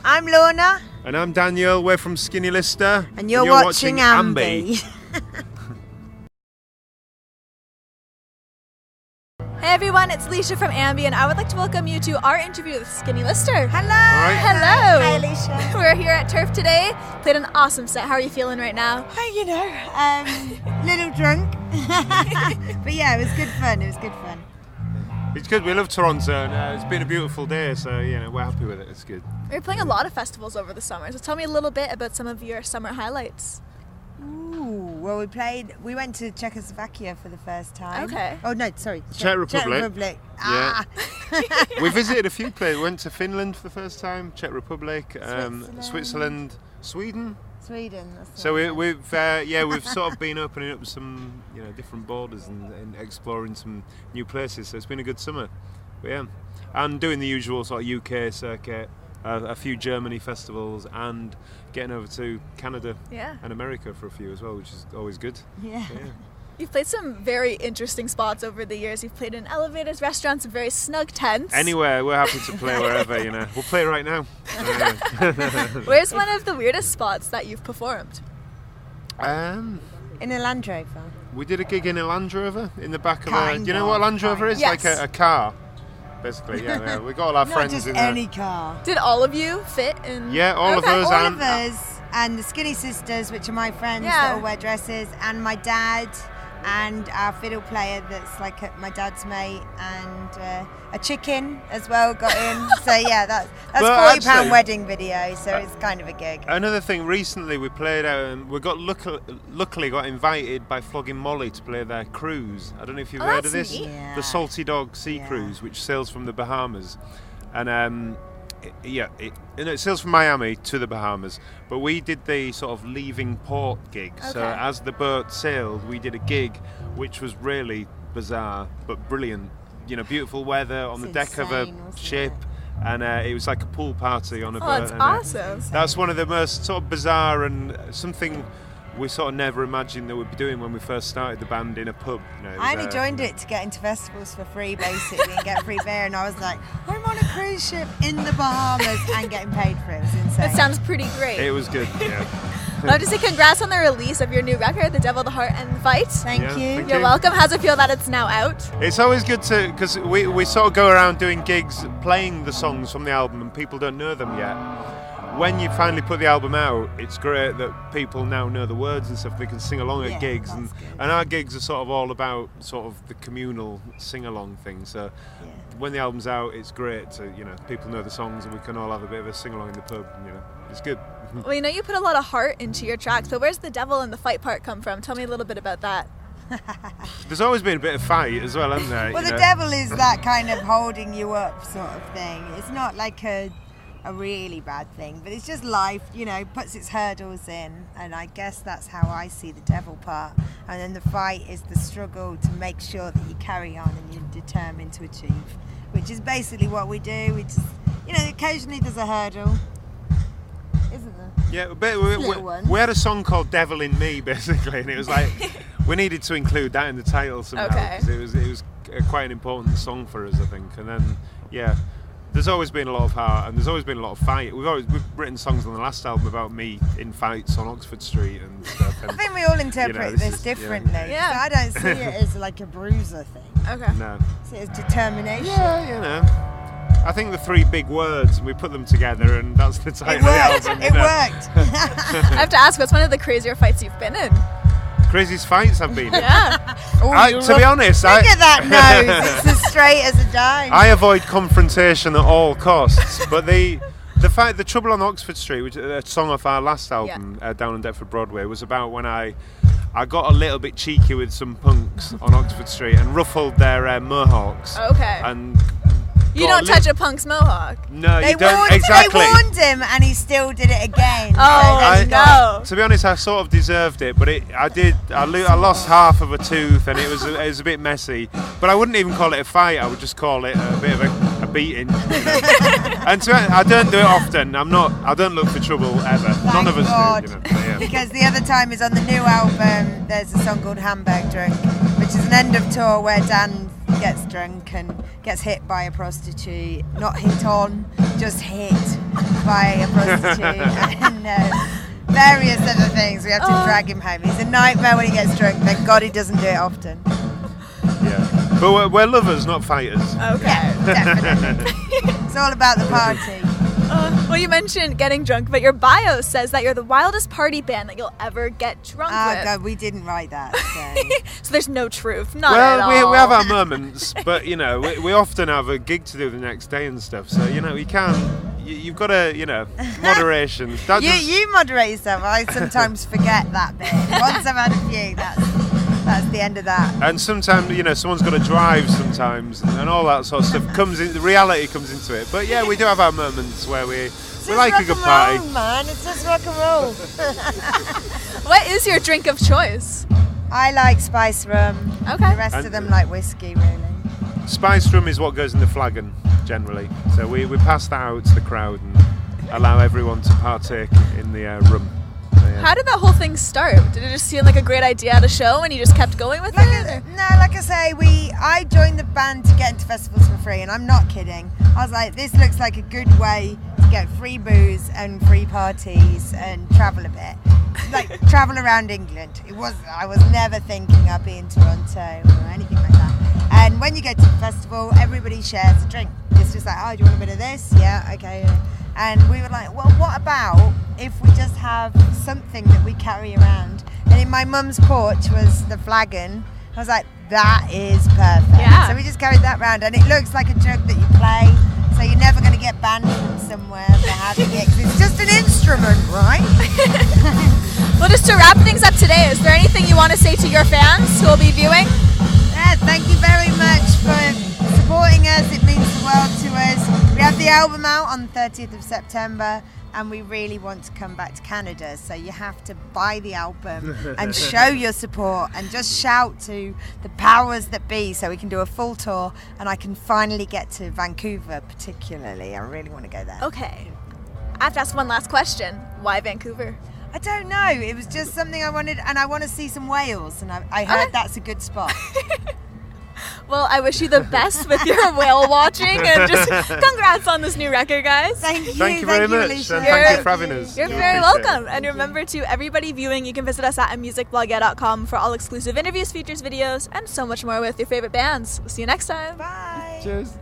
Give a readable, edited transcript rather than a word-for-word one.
I'm Lorna. And I'm Daniel. We're from Skinny Lister. And you're watching AMBY. Hey everyone, it's Leisha from AMBY, and I would like to welcome you to our interview with Skinny Lister. Hello. Right. Hello. Hi, Leisha. We're here at Turf today. Played an awesome set. How are you feeling right now? Little drunk. But yeah, it was good fun. It's good. We love Toronto, and it's been a beautiful day, so we're happy with it. It's good. You're playing a lot of festivals over the summer, so tell me a little bit about some of your summer highlights. Well, we went to Czechoslovakia for the first time. Okay. Oh, no, sorry. Czech Republic. Ah. Yeah. We visited a few places. We went to Finland for the first time, Czech Republic, Switzerland, Sweden. That's So right. we've sort of been opening up some different borders and exploring some new places. So it's been a good summer. But yeah, and doing the usual sort of UK circuit, a few Germany festivals, and getting over to Canada and America for a few as well, which is always good. Yeah. You've played some very interesting spots over the years. You've played in elevators, restaurants, and very snug tents. Anywhere, we're happy to play wherever. We'll play right now. Where's one of the weirdest spots that you've performed? In a Land Rover. We did a gig in a Land Rover in the back of Kind do you know what a Land Rover is? Yes. Like a car, basically. Yeah. We got all our Not friends just in any there. car. Did all of you fit in? Yeah, all of us. All of us and the Skinny Sisters, which are my friends that all wear dresses, and my dad and our fiddle player that's like my dad's mate, and a chicken as well got in. So yeah, that's £40 actually, wedding video, so it's kind of a gig. Another thing, recently we played out and we got luckily got invited by Flogging Molly to play their cruise. I don't know if you've heard of that's this. neat. Yeah. The Salty Dog Sea Yeah. Cruise, which sails from the Bahamas. And it sails from Miami to the Bahamas, but we did the sort of leaving port gig. So Okay. as the boat sailed, we did a gig which was really bizarre but brilliant. Beautiful weather on It's the deck of a insane, wasn't ship, and it was like a pool party on a boat. Oh, that's and, awesome. That's one of the most sort of bizarre and something we sort of never imagined that we'd be doing when we first started the band in a pub. It I was, only joined it to get into festivals for free, basically, and get free beer. And I was like, I'm on a cruise ship in the Bahamas and getting paid for it. It was insane. That sounds pretty great. It was good, yeah. I have to say congrats on the release of your new record, The Devil, the Heart and the Fight. Thank Yeah, you. thank You're you. welcome. How's it feel that it's now out? It's always good because we sort of go around doing gigs, playing the songs from the album, and people don't know them yet. When you finally put the album out, it's great that people now know the words and stuff. They can sing along at gigs, and our gigs are sort of all about sort of the communal sing-along thing. So when the album's out, it's great to people know the songs, and we can all have a bit of a sing-along in the pub. It's good. Well, you put a lot of heart into your tracks, but where's the devil and the fight part come from? Tell me a little bit about that. There's always been a bit of fight as well, hasn't there? Well, the devil is that kind of holding you up sort of thing. It's not like a really bad thing, but it's just life, puts its hurdles in, and I guess that's how I see the devil part. And then the fight is the struggle to make sure that you carry on and you're determined to achieve, which is basically what we do. We just, occasionally there's a hurdle, isn't there? Yeah, but we had a song called Devil in Me, basically, and it was like we needed to include that in the title somehow, because it was quite an important song for us, I think. And then there's always been a lot of heart, and there's always been a lot of fight. We've written songs on the last album about me in fights on Oxford Street and stuff. And, I think we all interpret this differently. Yeah. So I don't see it as like a bruiser thing. Okay. No. I see it as determination. Yeah, I think the three big words, we put them together, and that's the title It of the worked. album. It worked. I have to ask, what's one of the crazier fights you've been in? Craziest fights I've been in. Yeah. To be honest, Look at that nose. It's as straight as a dime. I avoid confrontation at all costs, but the Trouble on Oxford Street, which is a song off our last album, Down on Deptford Broadway, was about when I got a little bit cheeky with some punks on Oxford Street and ruffled their mohawks. Okay. And You don't touch a punk's mohawk. No, They you don't. warned, Exactly. They warned him, and he still did it again. Oh, no. To be honest, I sort of deserved it, but I lost half of a tooth, and it was a bit messy. But I wouldn't even call it a fight. I would just call it a bit of a beating. And I don't do it often. I don't look for trouble ever. Thank None of us God. do. Yeah. Because the other time is on the new album. There's a song called Hamburg Drunk, which is an end of tour where Dan gets drunk and gets hit by a prostitute. Not hit on, just hit by a prostitute, and various other things. We have to drag him home. He's a nightmare when he gets drunk. Thank God he doesn't do it often. Yeah, but we're lovers, not fighters. Okay. Yeah, definitely. It's all about the party. Well, you mentioned getting drunk, but your bio says that you're the wildest party band that you'll ever get drunk Oh with. God, we didn't write that. So. So there's no truth, not at all. Well, we have our moments, but you know, we often have a gig to do the next day and stuff. So you know, you've got to, you know, moderation. You moderate yourself. I sometimes forget that bit. Once I've had a few, that's the end of that. And sometimes, you know, someone's got to drive sometimes, and all that sort of stuff comes in. The reality comes into it. But yeah, we do have our moments where we like a good party. Roll, man. It's just rock and roll. What is your drink of choice? I like spice rum. Okay. The rest of them like whiskey, really. Spice rum is what goes in the flagon generally. So we pass that out to the crowd and allow everyone to partake in the rum. How did that whole thing start? Did it just seem like a great idea at a show and you just kept going with it? No, like I say, I joined the band to get into festivals for free, and I'm not kidding. I was like, this looks like a good way to get free booze and free parties and travel a bit. Like travel around England. I was never thinking I'd be in Toronto or anything like that. And when you go to a festival, everybody shares a drink. It's just like, oh, do you want a bit of this? Yeah, okay. And we were like, well, what about if we just have something that we carry around? And in my mum's porch was the flagon. I was like, that is perfect. Yeah. So we just carried that around, and it looks like a jug that you play. So you're never going to get banned from somewhere for having it, 'cause it's just an instrument, right? Well, just to wrap things up today, is there anything you want to say to your fans who will be viewing? Yeah, thank you very much for supporting us. It means the world to us. We have the album out on the 30th of September, and we really want to come back to Canada, so you have to buy the album and show your support and just shout to the powers that be so we can do a full tour and I can finally get to Vancouver particularly. I really want to go there. Okay. I have to ask one last question. Why Vancouver? I don't know. It was just something I wanted, and I want to see some whales, and I heard that's a good spot. Well, I wish you the best with your whale watching, and just congrats on this new record, guys. Thank you. Thank you very much, Alicia. and thank you for having us. You're We very appreciate welcome. it. And remember, to everybody viewing, you can visit us at amusicblogger.com for all exclusive interviews, features, videos, and so much more with your favorite bands. We'll see you next time. Bye. Cheers.